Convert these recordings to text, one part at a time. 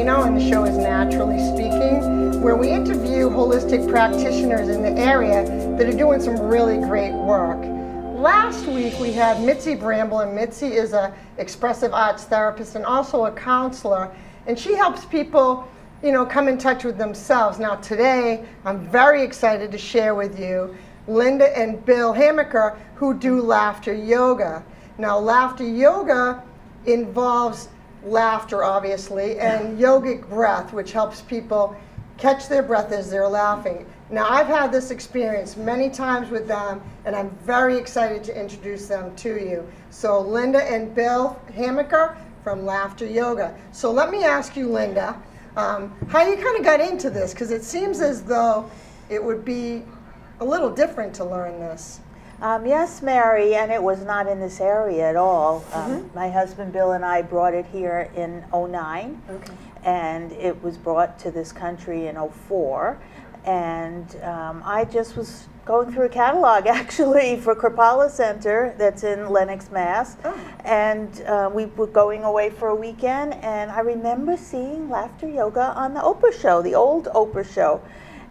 Marino, and the show is Naturally Speaking, where we interview holistic practitioners in the area that are doing some really great work. Last week we had Mitzi Bramble, and Mitzi is an expressive arts therapist and also a counselor, and she helps people, come in touch with themselves. Now today I'm very excited to share with you Linda and Bill Hamaker, who do laughter yoga. Now laughter yoga involves laughter, obviously, and yogic breath, which helps people catch their breath as they're laughing. Now, I've had this experience many times with them, and I'm very excited to introduce them to you. So, Linda and Bill Hamaker from Laughter Yoga. So, let me ask you, Linda, how you kind of got into this, because it seems as though it would be a little different to learn this. Yes, Mary, and it was not in this area at all. My husband Bill and I brought it here in '09, and it was brought to this country in '04. And I just was going through a catalog actually for Kripalu Center that's in Lenox, Mass. And we were going away for a weekend, and I remember seeing Laughter Yoga on the Oprah show, the old Oprah show.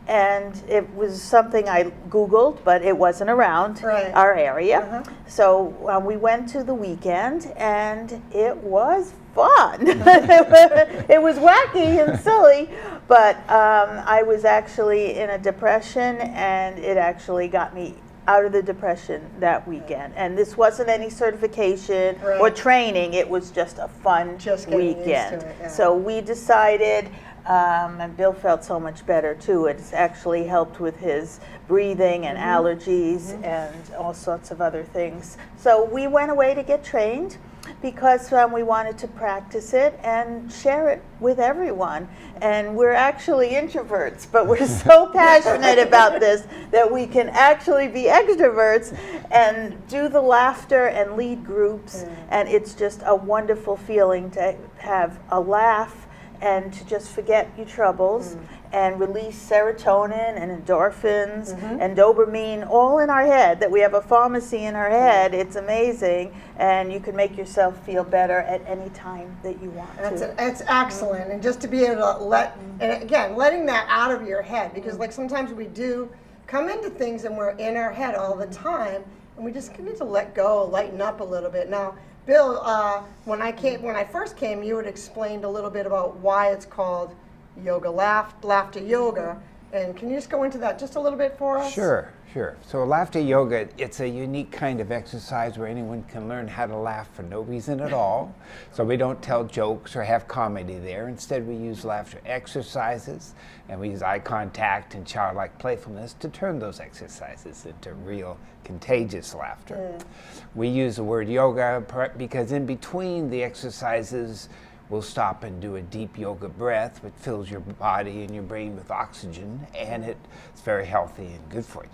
And it was something I Googled, but it wasn't around our area. So we went to the weekend, and it was fun. It was wacky and silly, but I was actually in a depression, and it actually got me out of the depression that weekend. And this wasn't any certification or training. It was just a fun weekend. So we decided, and Bill felt so much better too. It's actually helped with his breathing and allergies and all sorts of other things. So we went away to get trained because we wanted to practice it and share it with everyone. And we're actually introverts, but we're so passionate about this that we can actually be extroverts and do the laughter and lead groups. And it's just a wonderful feeling to have a laugh and to just forget your troubles and release serotonin and endorphins and dopamine all in our head, that we have a pharmacy in our head. It's amazing, and you can make yourself feel better at any time that you want to. It's excellent, and just to be able to and again, letting that out of your head, because like sometimes we do come into things and we're in our head all the time, and we just need to let go, lighten up a little bit. Now, Bill, when I first came, you had explained a little bit about why it's called laughter yoga, and can you just go into that just a little bit for us? Sure. So laughter yoga, it's a unique kind of exercise where anyone can learn how to laugh for no reason at all. So we don't tell jokes or have comedy there. Instead, we use laughter exercises, and we use eye contact and childlike playfulness to turn those exercises into real contagious laughter. We use the word yoga because in between the exercises, we'll stop and do a deep yoga breath, which fills your body and your brain with oxygen, and it's very healthy and good for you.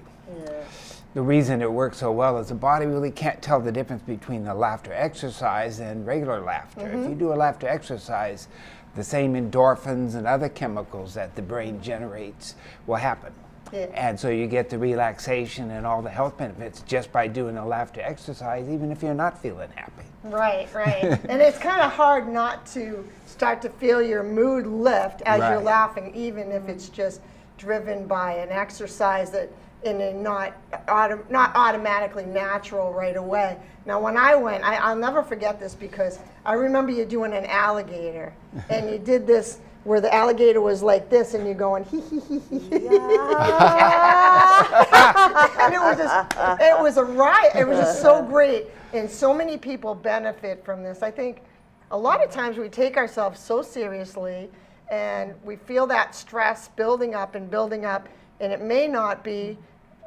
The reason it works so well is the body really can't tell the difference between the laughter exercise and regular laughter. If you do a laughter exercise, the same endorphins and other chemicals that the brain generates will happen. And so you get the relaxation and all the health benefits just by doing a laughter exercise, even if you're not feeling happy. Right. And it's kind of hard not to start to feel your mood lift as you're laughing, even if it's just driven by an exercise that not automatically natural right away. Now, when I went, I'll never forget this, because I remember you doing an alligator, and you did this where the alligator was like this, and you're going hee hee hee hee. And it was a riot. It was just so great, and so many people benefit from this. I think a lot of times we take ourselves so seriously, and we feel that stress building up, and it may not be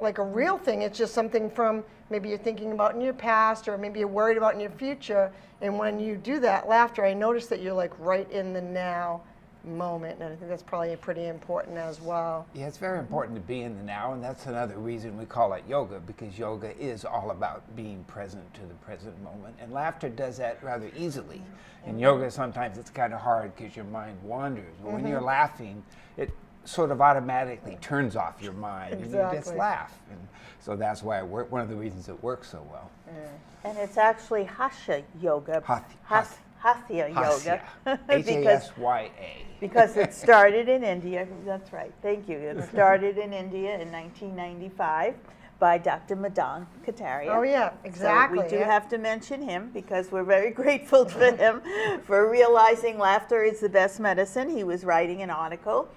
like a real thing. It's just something from maybe you're thinking about in your past, or maybe you're worried about in your future. And when you do that laughter, I notice that you're like right in the now moment, and I think that's probably pretty important as well. Yeah, it's very important to be in the now, and that's another reason we call it yoga, because yoga is all about being present to the present moment, and laughter does that rather easily. In yoga, sometimes it's kind of hard because your mind wanders, but when you're laughing, it sort of automatically turns off your mind, and you just laugh. And so that's why one of the reasons it works so well. And it's actually Hatha yoga. Hatha yoga. H-A-S-Y-A. Because it started in India. That's right. Thank you. It started in India in 1995 by Dr. Madan Kataria. Oh yeah, exactly. So we do have to mention him because we're very grateful to him for realizing laughter is the best medicine. He was writing an article,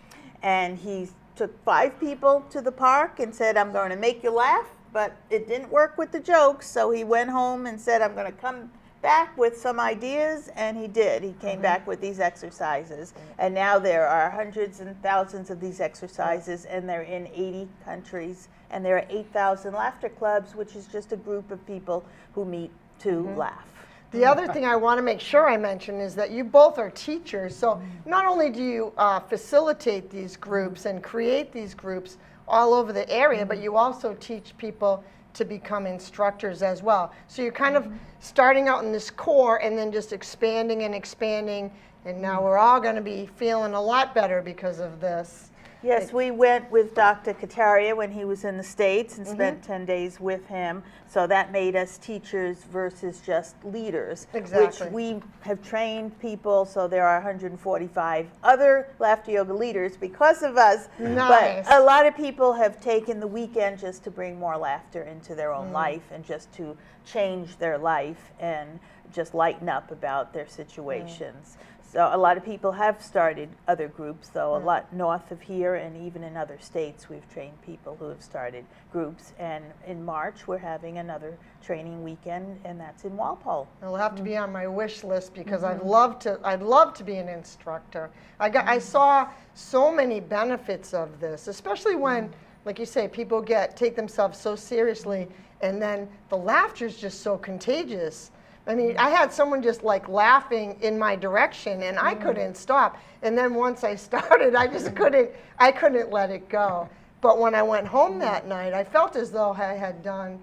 and he took 5 people to the park and said, I'm going to make you laugh, but it didn't work with the jokes, so he went home and said, I'm going to come back with some ideas, and he did. He came back with these exercises, and now there are hundreds and thousands of these exercises, and they're in 80 countries, and there are 8,000 laughter clubs, which is just a group of people who meet to laugh. The other thing I want to make sure I mention is that you both are teachers, so not only do you facilitate these groups and create these groups all over the area, but you also teach people to become instructors as well. So you're kind of starting out in this core and then just expanding and expanding, and now we're all going to be feeling a lot better because of this. Yes, we went with Dr. Kataria when he was in the States and spent 10 days with him. So that made us teachers versus just leaders, Exactly. which we have trained people. So there are 145 other laughter yoga leaders because of us. Nice. But a lot of people have taken the weekend just to bring more laughter into their own life and just to change their life and just lighten up about their situations. So a lot of people have started other groups, though a lot north of here and even in other states we've trained people who have started groups. And in March we're having another training weekend, and that's in Walpole. It'll have to be on my wish list because I'd love to be an instructor. I saw so many benefits of this, especially when, like you say, people take themselves so seriously, and then the laughter is just so contagious. I mean, I had someone just like laughing in my direction, and I couldn't stop. And then once I started, I just couldn't let it go. But when I went home that night, I felt as though I had done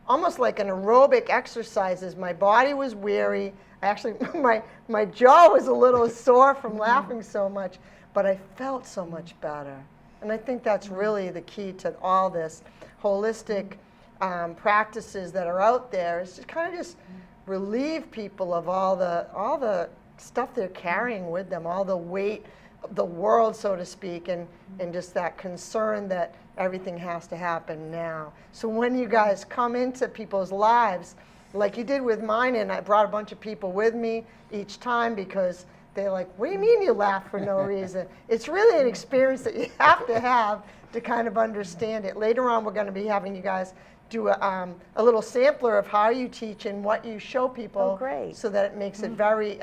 almost like an aerobic exercises. My body was weary. Actually, my jaw was a little sore from laughing so much, but I felt so much better. And I think that's really the key to all this holistic practices that are out there, is to kind of just relieve people of all the stuff they're carrying with them, all the weight of the world, so to speak, and just that concern that everything has to happen now. So when you guys come into people's lives, like you did with mine, and I brought a bunch of people with me each time because they're like, what do you mean you laugh for no reason? It's really an experience that you have to kind of understand it. Later on, we're going to be having you guys do a little sampler of how you teach and what you show people. Oh, great. So that it makes it very,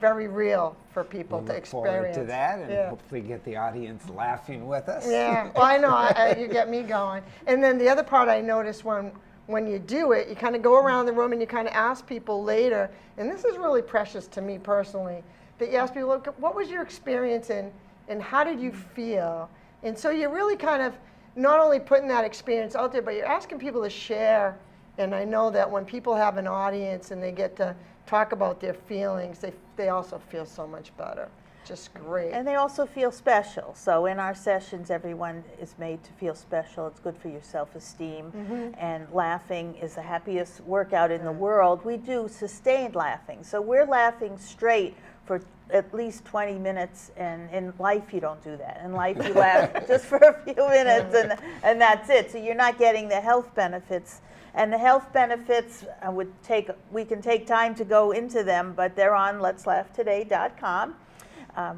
very real for people to Look forward experience. to that, and hopefully get the audience laughing with us. Yeah, well, I know, you get me going. And then the other part I noticed when you do it, you kind of go around the room and you kind of ask people later, and this is really precious to me personally, that you ask people, look, what was your experience and how did you feel? And so you're really kind of not only putting that experience out there, but you're asking people to share. And I know that when people have an audience and they get to talk about their feelings, they also feel so much better. Just great. And they also feel special. So in our sessions, everyone is made to feel special. It's good for your self-esteem. And laughing is the happiest workout in the world. We do sustained laughing. So we're laughing straight for at least 20 minutes, and in life you don't do that. In life you laugh just for a few minutes, and that's it. So you're not getting the health benefits. And the health benefits we can take time to go into them, but they're on letslaughtoday.com.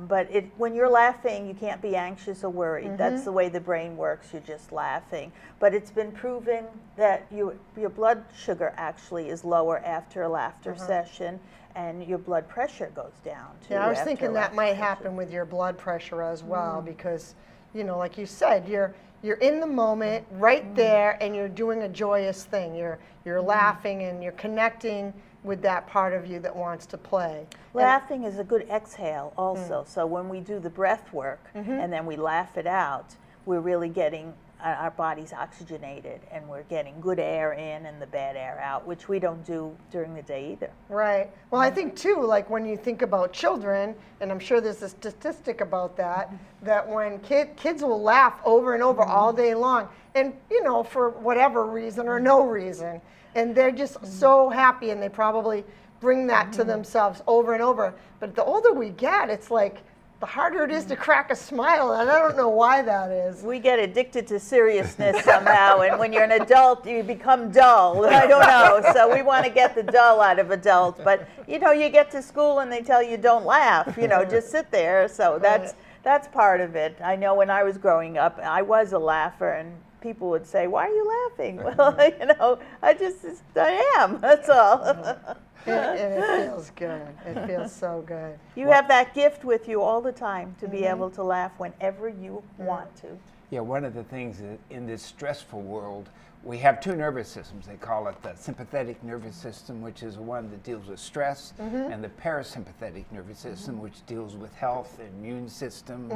But when you're laughing, you can't be anxious or worried. That's the way the brain works. You're just laughing. But it's been proven that your blood sugar actually is lower after a laughter session, and your blood pressure goes down too. Yeah, I was thinking that might happen with your blood pressure as well, because, you know, like you said, you're in the moment, right there, and you're doing a joyous thing. You're laughing and you're connecting with that part of you that wants to play. Laughing is a good exhale also. So when we do the breath work and then we laugh it out, we're really getting our body's oxygenated, and we're getting good air in and the bad air out, which we don't do during the day either. Right. Well, I think too, like when you think about children, and I'm sure there's a statistic about that, that when kids will laugh over and over all day long, and you know, for whatever reason or no reason, and they're just so happy, and they probably bring that to themselves over and over. But the older we get, it's like the harder it is to crack a smile, and I don't know why that is. We get addicted to seriousness somehow, and when you're an adult, you become dull. I don't know. So we want to get the dull out of adults. But, you know, you get to school and they tell you don't laugh, you know, just sit there. So that's part of it. I know when I was growing up, I was a laugher, and people would say, "Why are you laughing?" Well, you know, I am, that's all. And it feels good. It feels so good. You have that gift with you all the time to be able to laugh whenever you want to. Yeah, one of the things in this stressful world, we have two nervous systems. They call it the sympathetic nervous system, which is the one that deals with stress, and the parasympathetic nervous system, which deals with health, immune system,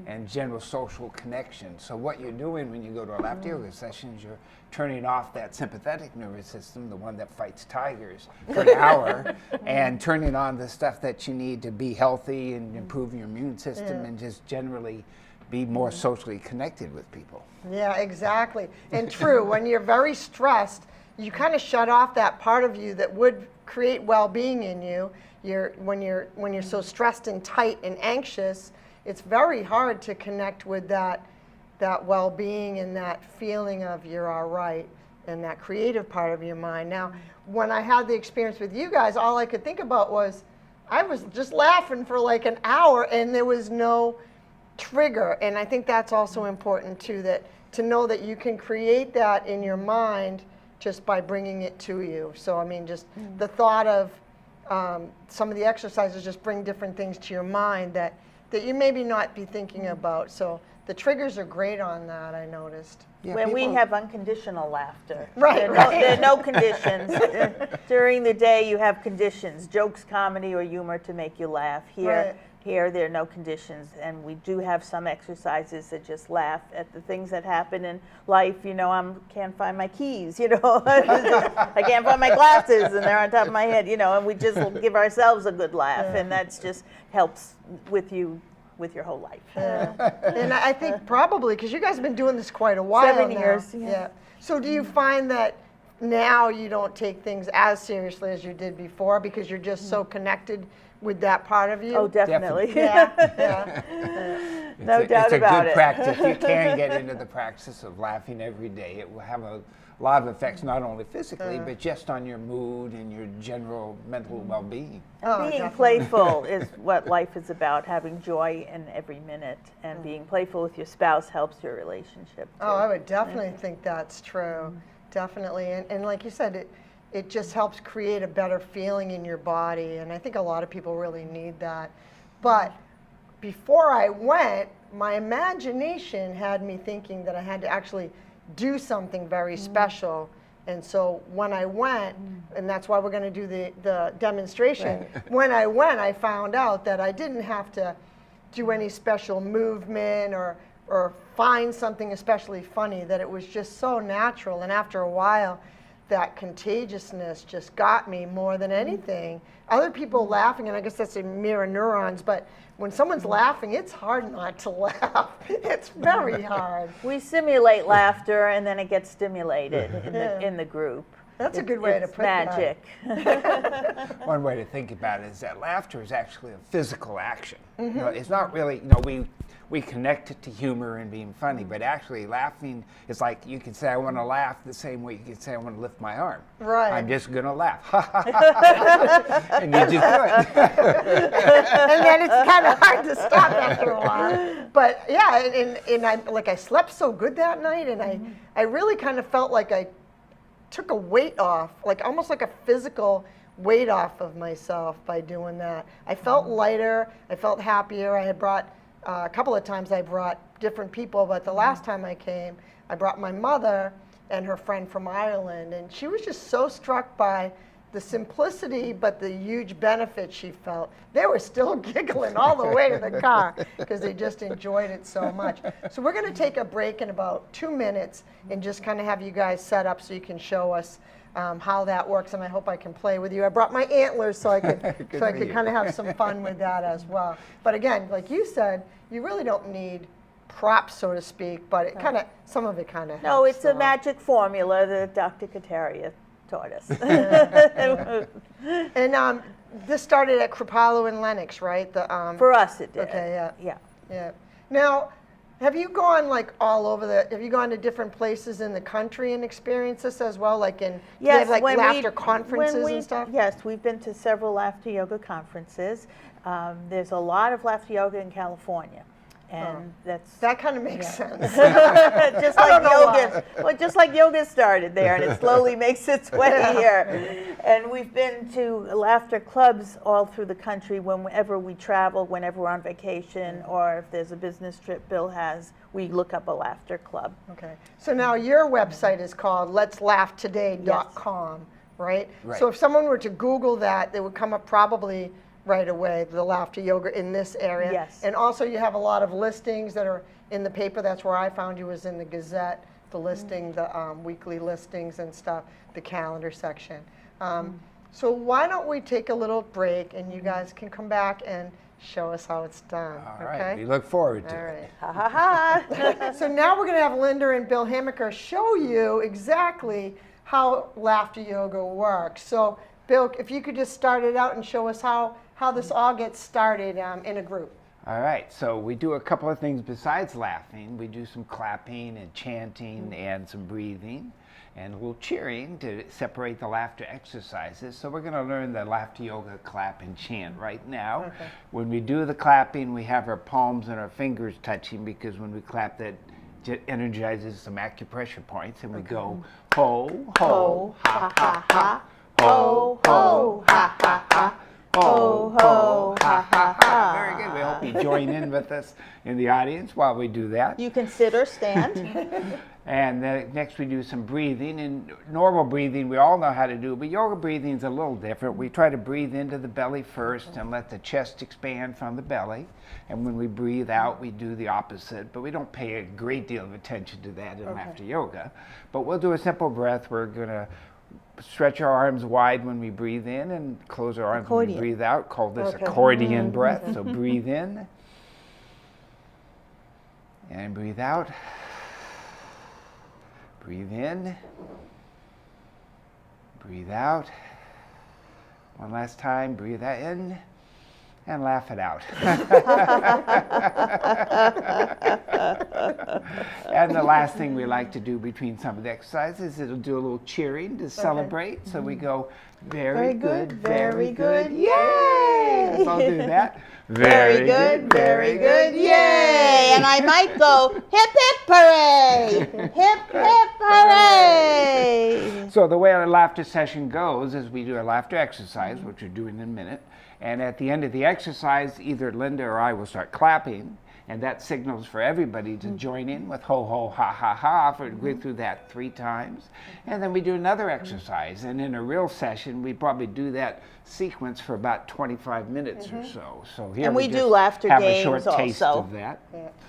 and general social connection. So what you're doing when you go to a laughter yoga session is you're turning off that sympathetic nervous system, the one that fights tigers, for an hour, and turning on the stuff that you need to be healthy and improve your immune system and just generally be more socially connected with people. Yeah, exactly. And true, when you're very stressed, you kind of shut off that part of you that would create well-being in you. When you're so stressed and tight and anxious, it's very hard to connect with that well-being and that feeling of you're all right and that creative part of your mind. Now, when I had the experience with you guys, all I could think about was I was just laughing for like an hour and there was no trigger. And I think that's also important too, that to know that you can create that in your mind just by bringing it to you. So I mean, just the thought of some of the exercises just bring different things to your mind that you maybe not be thinking about. So the triggers are great on that, I noticed. Yeah, When we people- have unconditional laughter. Right, There are no conditions. During the day you have conditions, jokes, comedy, or humor to make you laugh. Here there are no conditions, and we do have some exercises that just laugh at the things that happen in life. You know, I can't find my keys, you know. I can't find my glasses, and they're on top of my head, you know, and we just give ourselves a good laugh, and that's just helps with you with your whole life. And I think probably, because you guys have been doing this quite a while 7 now. years, yeah. So do you find that now you don't take things as seriously as you did before because you're just so connected with that part of you? Oh, definitely. Yeah. No doubt about It's a good it. practice. You can get into the practice of laughing every day. It will have a lot of effects, not only physically, but just on your mood and your general mental well-being. Oh, Being definitely. playful is what life is about, having joy in every minute, and being playful with your spouse helps your relationship too. Oh, I would definitely think that's true. Definitely. And like you said, it just helps create a better feeling in your body. And I think a lot of people really need that. But before I went, my imagination had me thinking that I had to actually do something very special. And so when I went, and that's why we're going to do the demonstration, when I went, I found out that I didn't have to do any special movement or find something especially funny, that it was just so natural. And after a while, that contagiousness just got me more than anything. Other people laughing, and I guess that's a mirror neurons, but when someone's laughing, it's hard not to laugh. It's very hard. We simulate laughter, and then it gets stimulated in the group. That's a good way to It's put that. magic. One way to think about it is that laughter is actually a physical action. You know, Mm-hmm. it's not really, we connect it to humor and being funny, but actually laughing is like, you can say, I want to laugh the same way you can say, I want to lift my arm. Right. I'm just going to laugh. And you just do it. And then it's kind of hard to stop after a while. But yeah, and I slept so good that night, and I really kind of felt like I took a weight off, like almost like a physical weight off of myself by doing that. I felt lighter, I felt happier. I had brought, a couple of times I brought different people, but the last time I came, I brought my mother and her friend from Ireland, and she was just so struck by the simplicity, but the huge benefit she felt. They were still giggling all the way to the car because they just enjoyed it so much. So we're going to take a break in about 2 minutes and just kind of have you guys set up so you can show us how that works, and I hope I can play with you. I brought my antlers so I could kind of have some fun with that as well. But again, like you said, you really don't need props, so to speak, but it kind of, some of it kind of helps. No, it's a so. magic formula that Dr. Kataria taught us. And this started at Kripalu and Lenox, right? For us, it did. Okay, yeah. Yeah. Yeah. Now, have you gone like all over have you gone to different places in the country and experienced this as well? Like do you have like laughter conferences and stuff? Yes, we've been to several laughter yoga conferences. There's a lot of laughter yoga in California. And that kind of makes sense. just like yoga, well, just like yoga started there, and it slowly makes its way here. And we've been to laughter clubs all through the country whenever we travel, whenever we're on vacation, or if there's a business trip Bill has, we look up a laughter club. Okay. So now your website is called let'slaughtoday.com, right? Right. So if someone were to Google that, they would come up probably right away, the laughter yoga in this area. Yes. And also you have a lot of listings that are in the paper. That's where I found you, was in the Gazette, the listing, the weekly listings and stuff, the calendar section. So why don't we take a little break and you guys can come back and show us how it's done. All right, we look forward to All it. right. Ha ha ha. So now we're going to have Linda and Bill Hamaker show you exactly how laughter yoga works. So Bill, if you could just start it out and show us how this all gets started in a group. All right, so we do a couple of things besides laughing. We do some clapping and chanting and some breathing and a little cheering to separate the laughter exercises. So we're going to learn the laughter yoga clap and chant right now. Okay. When we do the clapping, we have our palms and our fingers touching, because when we clap, that energizes some acupressure points, and we go ho, ho, ha, ha, ha, ho, ho, ha, ha, ha. Ho, ho, ha, ha, ha. Very good. We hope you join in with us in the audience while we do that. You can sit or stand. And then next we do some breathing. And normal breathing we all know how to do, but yoga breathing is a little different. We try to breathe into the belly first and let the chest expand from the belly. And when we breathe out, we do the opposite, but we don't pay a great deal of attention to that in laughter yoga. But we'll do a simple breath. We're going to stretch our arms wide when we breathe in and close our arms when we breathe out. Call this accordion breath. So breathe in and breathe out. Breathe in. Breathe out. One last time. Breathe in and laugh it out. And the last thing we like to do between some of the exercises, it'll do a little cheering to celebrate. So we go, very good, very good, yay! So I'll do that. Very good, yay! And I might go, hip hip hooray! Hip hip hooray! So the way our laughter session goes is we do a laughter exercise, which we're doing in a minute. And at the end of the exercise, either Linda or I will start clapping, and that signals for everybody to join in with ho, ho, ha, ha, ha. We go through that 3 times. And then we do another exercise. And in a real session, we probably do that sequence for about 25 minutes or so. So here And we do just laughter have games a short taste also. of that.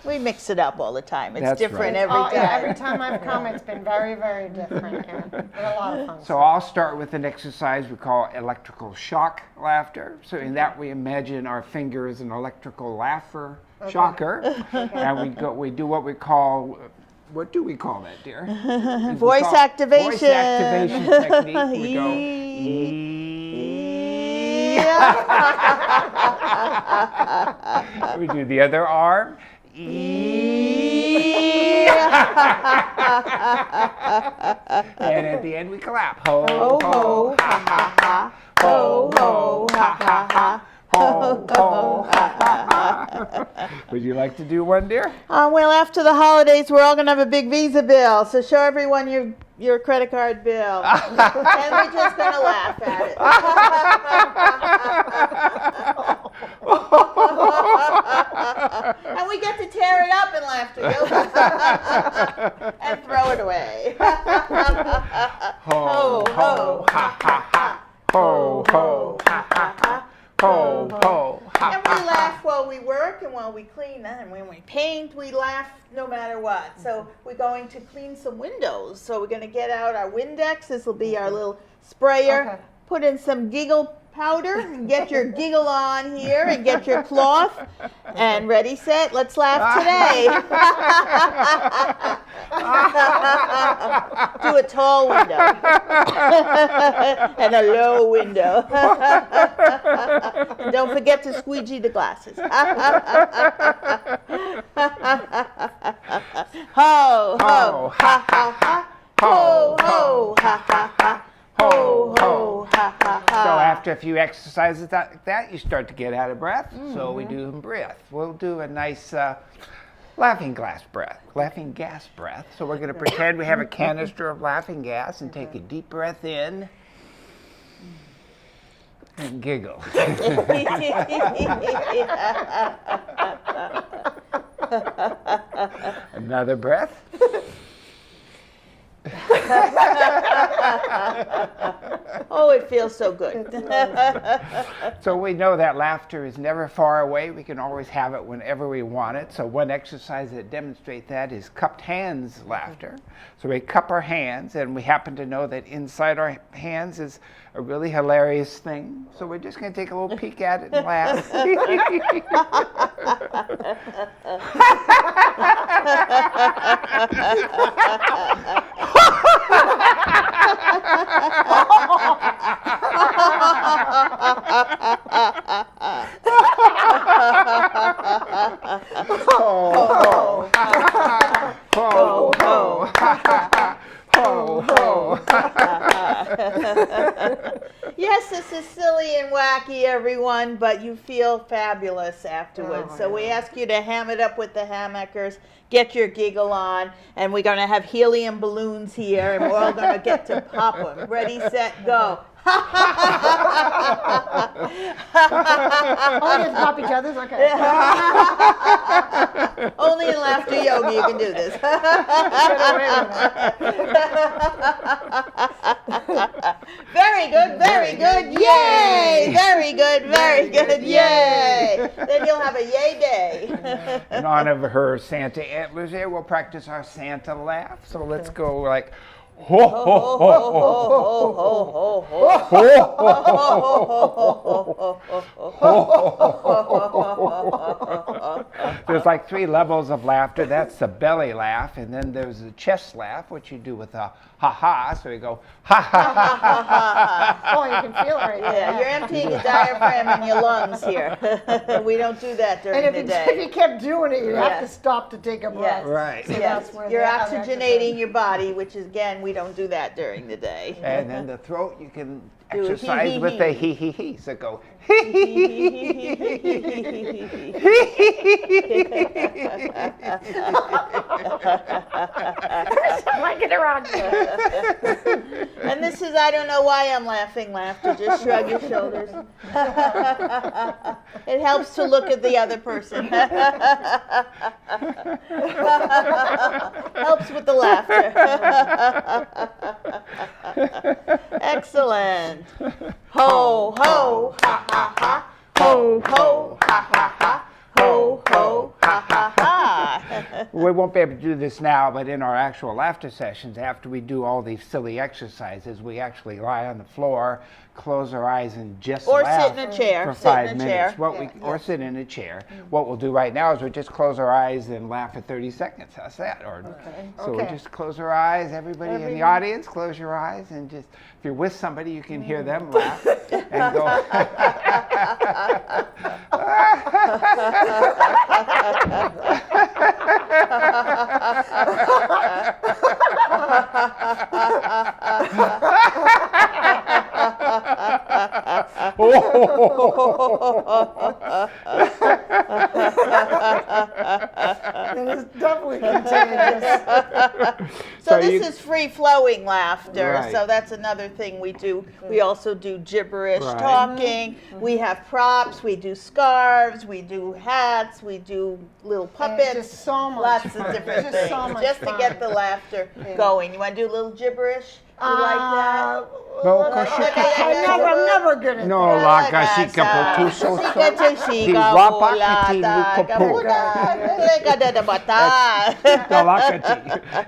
We mix it up all the time. It's That's different right. every time. Yeah, every time I've come, it's been very, very different. Yeah. Been a lot of fun. So I'll start with an exercise we call electrical shock laughter. So in that we imagine our finger is an electrical laugher shocker, and we do what we call, what do we call that, dear? Voice activation. Voice activation technique. We go we do the other arm. And at the end we clap. Ho, ho, ha, ha, ha. Ho, ho, ha, ha, ha. Ho, ho, ha, ha, ha. Would you like to do one, dear? Well, after the holidays, we're all going to have a big Visa bill. So show everyone your credit card bill. And we're just going to laugh at it. And we get to tear it up in laughter yoga and throw it away. Ho, ho, ha, ha, ha. Ho, ho, ha, ha, ha. Ho, ho, ha, And we laugh while we work and while we clean. And when we paint, we laugh no matter what. So we're going to clean some windows. So we're going to get out our Windex. This will be our little sprayer. Okay. Put in some giggle powder, and get your giggle on here, and get your cloth, and ready, set, let's laugh today. Do a tall window and a low window. And don't forget to squeegee the glasses. Ho, ho, ha, ha, ha. Ho, ho, ha, ha, ha. Ho, ho, ha, ha, ha. So after a few exercises like that, you start to get out of breath. So we do some breath. We'll do a nice laughing gas breath. So we're going to pretend we have a canister of laughing gas and take a deep breath in and giggle. Another breath. Oh, it feels so good. So we know that laughter is never far away. We can always have it whenever we want it. So one exercise that demonstrates that is cupped hands laughter. So we cup our hands, and we happen to know that inside our hands is a really hilarious thing. So we're just going to take a little peek at it and laugh. Yes, this is silly and wacky, everyone, but you feel fabulous afterwards. So we ask you to ham it up with the Hamakers, get your giggle on, and we're going to have helium balloons here, and we're all going to get to pop them. Ready, set, go. Oh, you have to pop each other's? Okay. Only in laughter yoga you can do this. Very good, very good, yay! Very good, very good, yay! Then you'll have a yay day. In honor of her Santa antlers here, we'll practice our Santa laugh. So let's go like, ho, ho, ho, ho, ho. There's like 3 levels of laughter. That's the belly laugh, and then there's the chest laugh, which you do with a ha-ha. So you go ha ha ha ha ha. Oh, you can feel it right there. Yeah, you're emptying your diaphragm and your lungs here. We don't do that during And the if day. you kept doing it, you'd have to Yes. stop to take a breath. Yes. Right. So Yes, that's where you're the other oxygenating your body, which is, again, we don't do that during the day. And then the throat, you can Do a exercise hee, with hee, the hee. hee hee hee. So go hee hee hee hee hee Like it around you. And this is, I don't know why I'm laughing, laughter. Just shrug your shoulders. It helps to look at the other person. Helps with the laughter. Excellent. Ho, ho, ha, ha, ha. Ho, ho, ha, ha, ha. Ho, ho, ha, ha, ha. We won't be able to do this now, but in our actual laughter sessions, after we do all these silly exercises, we actually lie on the floor, close our eyes, and just Or laugh sit in a chair. for Sit 5 in a minutes. chair. Or sit in a chair. What we'll do right now is we'll just close our eyes and laugh for 30 seconds. How's that? So we'll Okay. just close our eyes. Everybody in the audience, close your eyes, and just, if you're with somebody, you can hear them laugh and go. It is definitely contagious. So you- this is free-flowing laughter. Right. So that's another thing we do. We also do gibberish Right. talking. We have props. We do scarves. We do hats. We do little puppets. It's just so much Lots fun. of different It's just things so much just to fun. get the laughter going. You want to do a little gibberish? like that? No, koshika. I'm never good at No, that. la kashika potuso. Di Guapa kati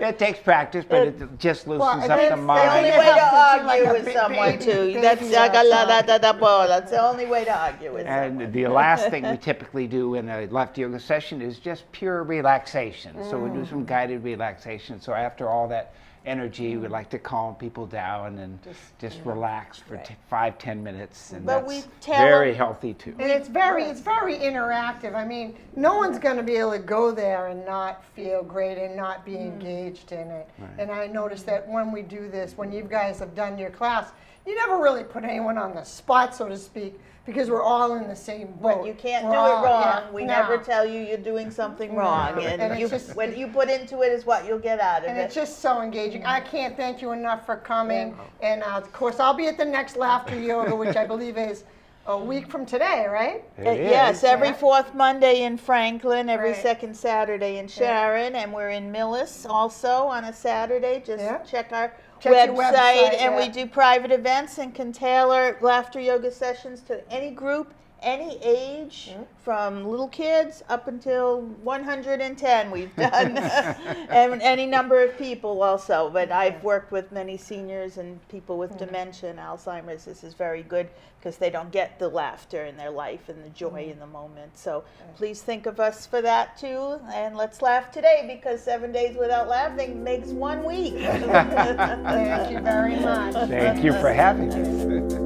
It takes practice, but it just loosens up the The only mind. way to have to argue like a with big someone baby- too. baby That's outside. that's the only way to argue with someone. And the last thing we typically do in a left yoga session is just pure relaxation. So we do some guided relaxation. So after all that energy, we like to calm people down and just relax for 5-10 minutes, and But that's we tell very them- healthy too. And it's very interactive. I mean, no one's going to be able to go there and not feel great and not be engaged in it. And I noticed that when we do this, when you guys have done your class, you never really put anyone on the spot, so to speak, because we're all in the same boat. You can't We're do it all- wrong. yeah, We no. never tell you you're doing something wrong. And And it's you, just- what you put into it is what you'll get out of And it. it's just so engaging. I can't thank you enough for coming. And of course, I'll be at the next Laughter Yoga, which I believe is a week from today, right? Yes, every yeah. fourth Monday in Franklin, every Right. second Saturday in Sharon, and we're in Millis also on a Saturday. Just Yeah. check our Check your website, website, and we yeah. do private events and can tailor laughter yoga sessions to any group, any age, from little kids up until 110 we've done, and any number of people also. But I've worked with many seniors and people with dementia and Alzheimer's. This is very good because they don't get the laughter in their life and the joy in the moment. So please think of us for that too, and let's laugh today, because 7 days without laughing makes 1 week. Thank you very much. Thank you for having us.